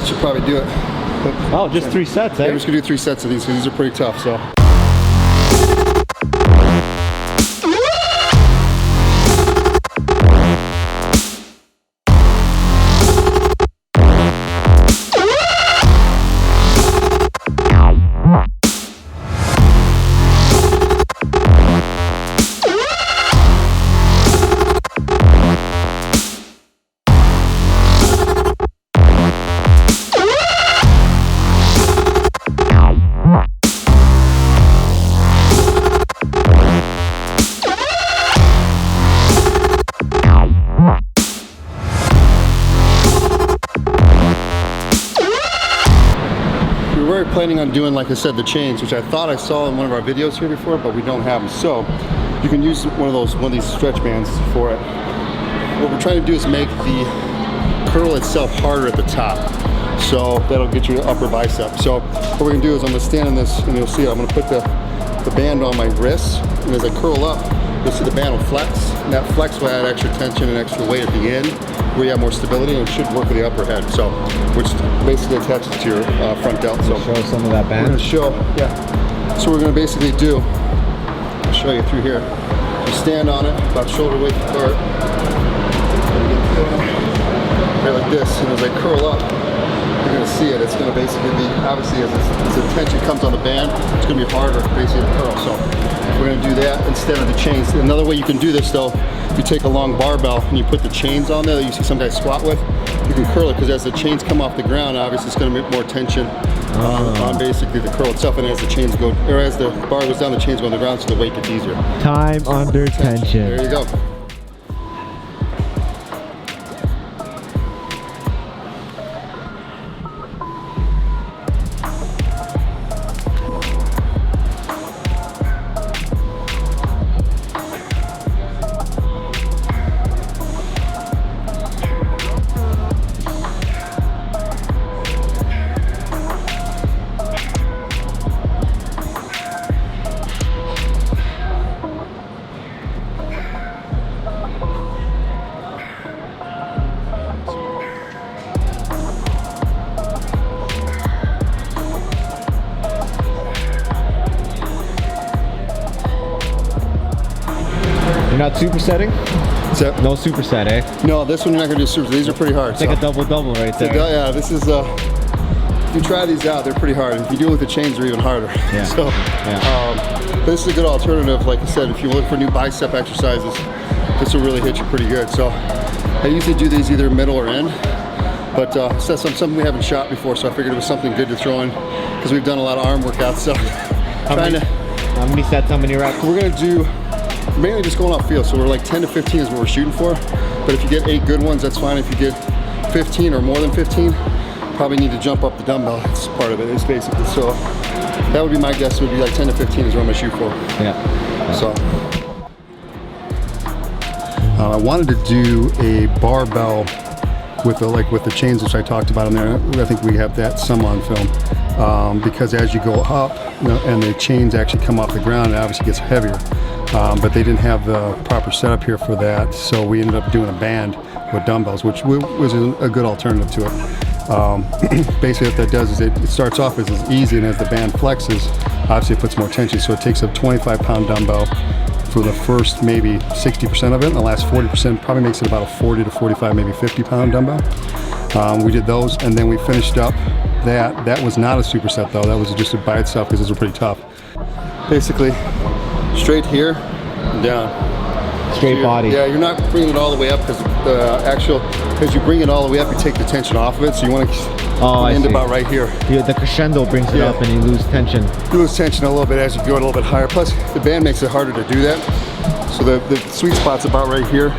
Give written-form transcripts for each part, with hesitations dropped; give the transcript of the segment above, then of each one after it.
that should probably do it. But, oh, just 3 sets, eh? Yeah, we're just gonna do 3 sets of these because these are pretty tough, so. Planning on doing, like I said, the chains, which I thought I saw in one of our videos here before, but we don't have them. So you can use one of these stretch bands for it. What we're trying to do is make the curl itself harder at the top. So that'll get you upper bicep. So what we're gonna do is I'm gonna stand on this, and you'll see I'm gonna put the band on my wrist, and as I curl up, you'll see the band will flex, and that flex will add extra tension and extra weight at the end, where you have more stability, and it should work with the upper head. So, which basically attaches to your front delt. So show some of that band. We're gonna show, yeah. So we're gonna basically do, I'll show you through here. You stand on it, about shoulder width apart, right like this, and as I curl up, you're gonna see it. It's gonna basically be, obviously, as the tension comes on the band, it's gonna be harder, basically, to curl. So we're gonna do that instead of the chains. Another way you can do this, though, if you take a long barbell and you put the chains on there that you see some guys squat with, you can curl it, because as the chains come off the ground, obviously it's gonna make more tension on basically the curl itself, and as the chains go, or as the bar goes down, the chains go on the ground, so the weight gets easier. Time under tension. There you go. You're not supersetting? So, No superset, eh? no, this one you're not gonna do super. These are pretty hard. It's like a double-double right there. Yeah, this is, if you try these out, they're pretty hard. If you do it with the chains, they're even harder. Yeah. So, but this is a good alternative. Like I said, if you look for new bicep exercises, this will really hit you pretty good. So I usually do these either middle or end, but it's something we haven't shot before, so I figured it was something good to throw in, because we've done a lot of arm workouts. So How many sets, how many reps? We're gonna do mainly just going off feel. So we're like 10 to 15 is what we're shooting for. But if you get 8 good ones, that's fine. If you get 15 or more than 15, probably need to jump up the dumbbell. That's part of it. It's basically, so that would be my guess. Would be like 10 to 15 is what I'm gonna shoot for. Yeah. So I wanted to do a barbell with the chains, which I talked about in there. I think we have that some on film, because as you go up, and the chains actually come off the ground, it obviously gets heavier. But they didn't have the proper setup here for that, so we ended up doing a band with dumbbells, which was a good alternative to it. Basically what that does is it starts off as easy, and as the band flexes, obviously it puts more tension, so it takes a 25-pound dumbbell for the first maybe 60% of it, and the last 40% probably makes it about a 40 to 45, maybe 50-pound dumbbell. We did those, and then we finished up that was not a superset though, that was just by itself, because those were pretty tough. Basically, straight here and down. Straight body. Yeah, you're not bringing it all the way up, because as you bring it all the way up, you take the tension off of it, so you want to end about right here. Yeah, the crescendo brings it up and you lose tension. You lose tension a little bit as you go a little bit higher. Plus, the band makes it harder to do that. So the sweet spot's about right here.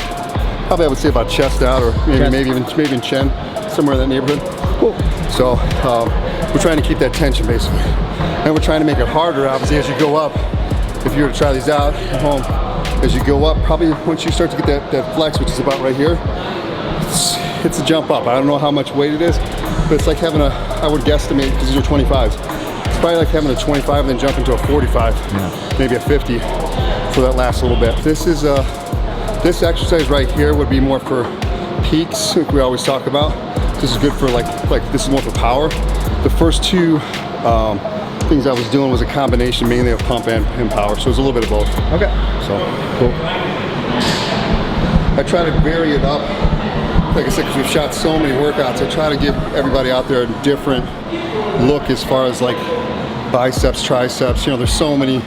Probably I would say about chest out, or maybe even chin, somewhere in that neighborhood. Cool. So we're trying to keep that tension basically. And we're trying to make it harder, obviously, as you go up. If you were to try these out at home, as you go up, probably once you start to get that flex, which is about right here, it's a jump up. I don't know how much weight it is, but it's like having I would guesstimate, because these are 25s, it's probably like having a 25 and then jump into a 45, maybe a 50 for that last little bit. This is this exercise right here would be more for peaks, like we always talk about, because this is good for like this is more for power. The first two things I was doing was a combination mainly of pump and power, so it was a little bit of both. Okay. So cool. I try to vary it up. Like I said, because we've shot so many workouts, I try to give everybody out there a different look as far as like biceps, triceps. You know, there's so many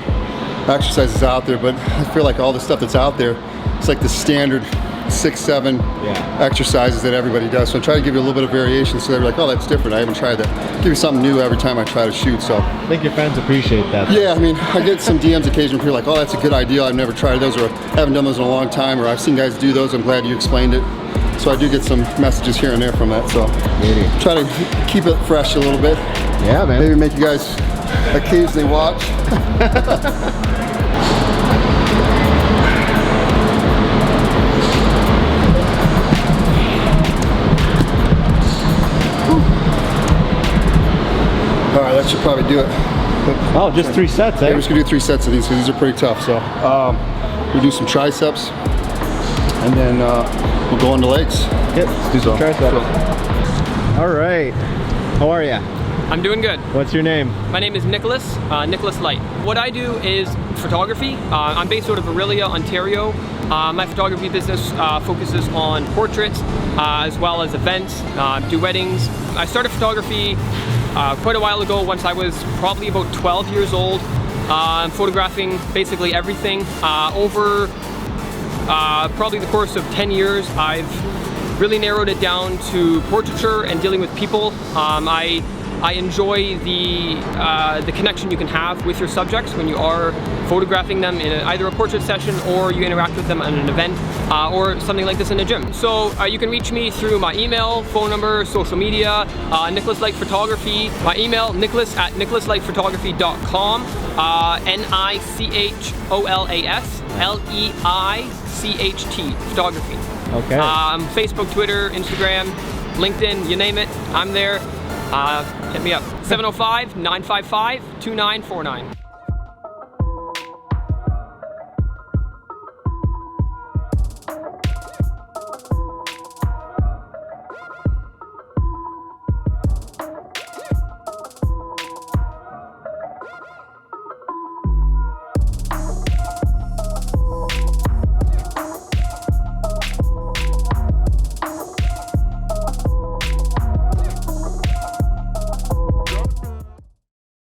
exercises out there, but I feel like all the stuff that's out there, it's like the standard 6-7 exercises that everybody does. So I try to give you a little bit of variation so they're like, oh, that's different. I haven't tried that. Give you something new every time I try to shoot. So I think your fans appreciate that. yeah, I mean, I get some DMs occasionally people are like, oh, that's a good idea. I've never tried those, or haven't done those in a long time, or I've seen guys do those. I'm glad you explained it. So I do get some messages here and there from that. So try to keep it fresh a little bit. Yeah, man. Maybe make you guys occasionally watch. All right, that should probably do it. Oh, just 3 sets, eh? Yeah, we're just gonna do 3 sets of these because these are pretty tough. So we'll do some triceps, and then we'll go on the legs. Yep, let's do some triceps. All right. How are ya? I'm doing good. What's your name? My name is Nicholas, Nicholas Light. What I do is photography. I'm based out of Aurelia, Ontario. My photography business focuses on portraits as well as events, do weddings. I started photography quite a while ago, once I was probably about 12 years old. I'm photographing basically everything. Over probably the course of 10 years, I've really narrowed it down to portraiture and dealing with people. I enjoy the connection you can have with your subjects when you are photographing them in either a portrait session or you interact with them at an event or something like this in a gym. So you can reach me through my email, phone number, social media, Nicholas Light Photography. My email, nicholas@nicholaslightphotography.com, NICHOLASLEICHT, photography. Okay. Facebook, Twitter, Instagram, LinkedIn, you name it, I'm there. Hit me up, 705-955-2949.